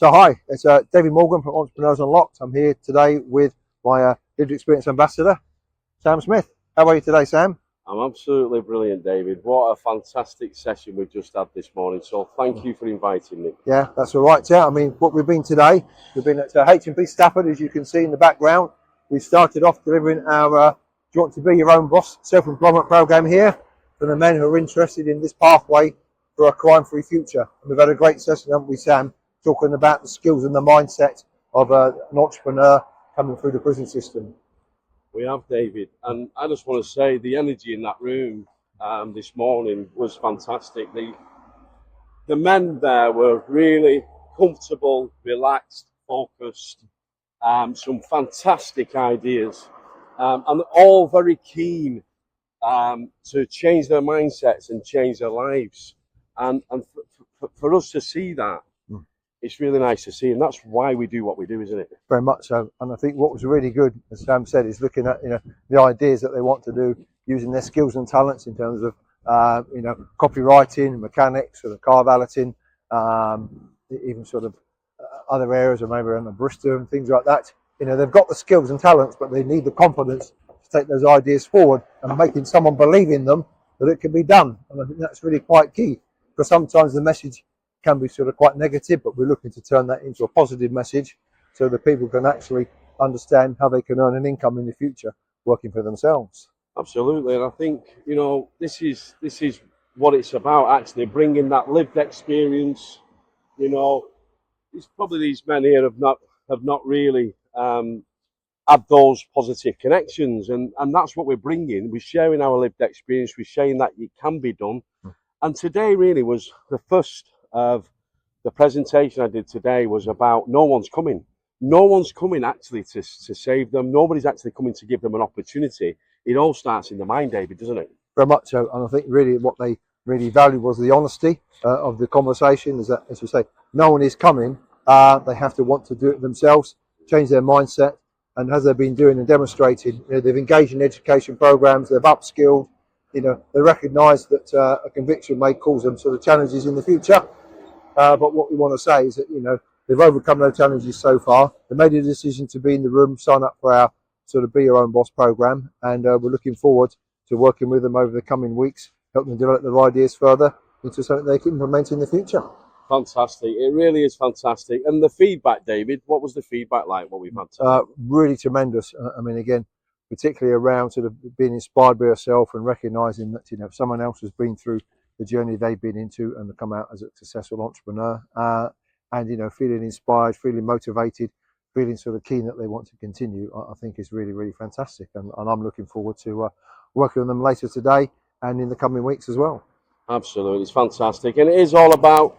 So hi, it's David Morgan from Entrepreneurs Unlocked. I'm here today with my lived experience ambassador, Sam Smith. How are you today, Sam? I'm absolutely brilliant, David. What a fantastic session we've just had this morning. So thank you for inviting me. Yeah, that's all right. Yeah, I mean, what we've been today, we've been at HMP Stafford, as you can see in the background. We started off delivering our Do You Want to Be Your Own Boss self-employment program here for the men who are interested in this pathway for a crime-free future. And we've had a great session, haven't we, Sam, talking about the skills and the mindset of an entrepreneur coming through the prison system. We have, David, and I just want to say the energy in that room this morning was fantastic. The men there were really comfortable, relaxed, focused, some fantastic ideas, and all very keen to change their mindsets and change their lives. And for us to see that, it's really nice to see, and that's why we do what we do, isn't it? Very much so. And I think what was really good, as Sam said, is looking at the ideas that they want to do, using their skills and talents in terms of copywriting, mechanics, sort of car valeting, even sort of other areas, or maybe around the barista and things like that. They've got the skills and talents, but they need the confidence to take those ideas forward and making someone believe in them that it can be done. And I think that's really quite key, because sometimes the message can be sort of quite negative, but we're looking to turn that into a positive message so that people can actually understand how they can earn an income in the future working for themselves. Absolutely, and I think this is what it's about, actually bringing that lived experience. It's probably these men here have not really had those positive connections, and that's what we're bringing. We're sharing our lived experience. We're sharing that it can be done, and today really was the first of the presentation I did today was about no one's coming. No one's coming actually to save them. Nobody's actually coming to give them an opportunity. It all starts in the mind, David, doesn't it? Very much so. And I think really what they really valued was the honesty of the conversation. Is that, as you say, no one is coming. They have to want to do it themselves, change their mindset. And as they've been doing and demonstrated, they've engaged in education programs, they've upskilled. They recognise that a conviction may cause them sort of challenges in the future. But what we want to say is that, they've overcome those challenges so far. They made a decision to be in the room, sign up for our sort of Be Your Own Boss program. And we're looking forward to working with them over the coming weeks, helping them develop their ideas further into something they can implement in the future. Fantastic. It really is fantastic. And the feedback, David, what was the feedback like, what we've had today? Really tremendous. I mean, again, particularly around sort of being inspired by yourself and recognising that, if someone else has been through the journey they've been into and come out as a successful entrepreneur, and feeling inspired, feeling motivated, feeling sort of keen that they want to continue, I think is really, really fantastic. And I'm looking forward to working with them later today and in the coming weeks as well. Absolutely, it's fantastic. And it is all about,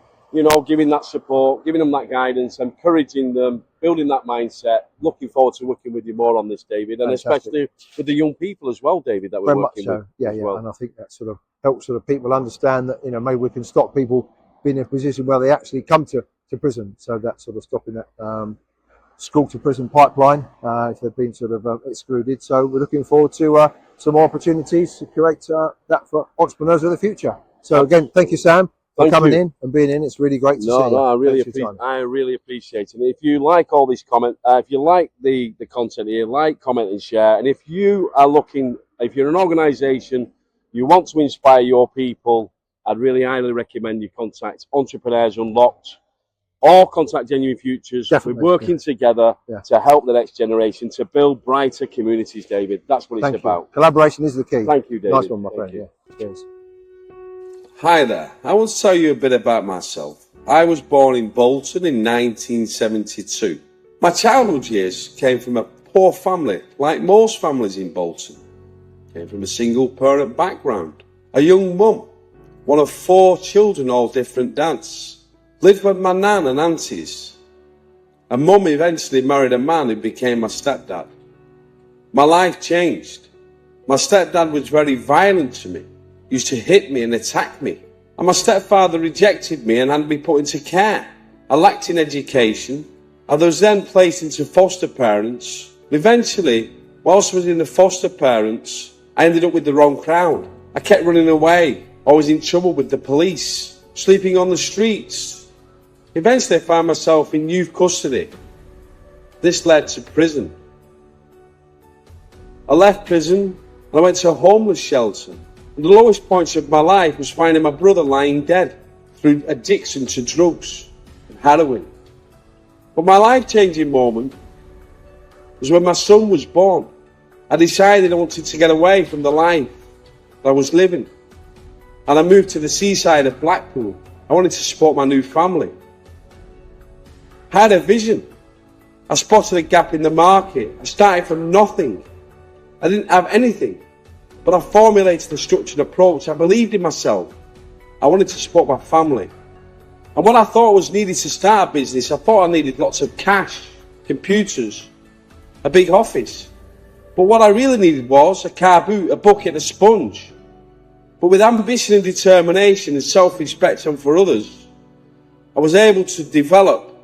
giving that support, giving them that guidance, encouraging them, building that mindset. Looking forward to working with you more on this, David, and fantastic. Especially with the young people as well, David, that we're very working much so. with. Yeah. Well. And I think that sort of helps sort of people understand that, maybe we can stop people being in a position where they actually come to prison. So that's sort of stopping that school to prison pipeline if they've been sort of excluded. So we're looking forward to some more opportunities to create that for entrepreneurs of the future. So again, thank you, Sam, for coming in and being in. It's really great to see you. I really appreciate it. If you like all these comments, if you like the content here, like, comment and share. And if you are looking, if you're an organisation, you want to inspire your people, I'd really highly recommend you contact Entrepreneurs Unlocked or contact Genuine Futures. Definitely, we're working together to help the next generation, to build brighter communities, David. That's what it's about. Collaboration is the key. Thank you, David. Nice one, my friend. Yeah. Cheers. Hi there, I want to tell you a bit about myself. I was born in Bolton in 1972. My childhood years came from a poor family, like most families in Bolton. Came from a single parent background. A young mum, one of 4 children, all different dads. Lived with my nan and aunties. And mum eventually married a man who became my stepdad. My life changed. My stepdad was very violent to me. Used to hit me and attack me. And my stepfather rejected me and had me put into care. I lacked in education. I was then placed into foster parents. Eventually, whilst I was in the foster parents, I ended up with the wrong crowd. I kept running away, always in trouble with the police, sleeping on the streets. Eventually I found myself in youth custody. This led to prison. I left prison and I went to a homeless shelter. And the lowest points of my life was finding my brother lying dead through addiction to drugs and heroin. But my life-changing moment was when my son was born. I decided I wanted to get away from the life that I was living. And I moved to the seaside of Blackpool. I wanted to support my new family. I had a vision. I spotted a gap in the market. I started from nothing. I didn't have anything, but I formulated a structured approach. I believed in myself. I wanted to support my family. And what I thought was needed to start a business, I thought I needed lots of cash, computers, a big office. But what I really needed was a car boot, a bucket, a sponge. But with ambition and determination and self-respect and for others, I was able to develop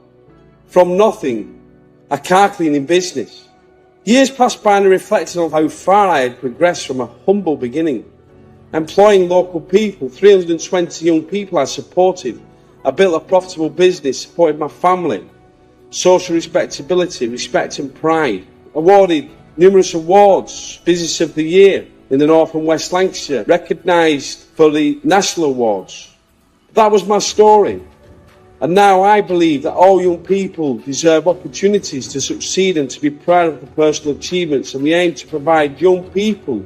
from nothing a car cleaning business. Years passed by and I reflected on how far I had progressed from a humble beginning. Employing local people, 320 young people I supported. I built a profitable business, supported my family. Social respectability, respect and pride. Awarded numerous awards, Business of the Year in the North and West Lancashire. Recognised for the national awards. That was my story. And now I believe that all young people deserve opportunities to succeed and to be proud of their personal achievements, and we aim to provide young people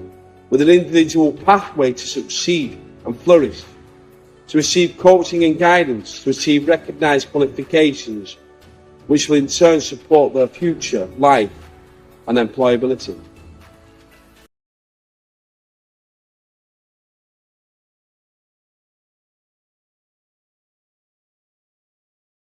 with an individual pathway to succeed and flourish, to receive coaching and guidance, to achieve recognised qualifications, which will in turn support their future life and employability.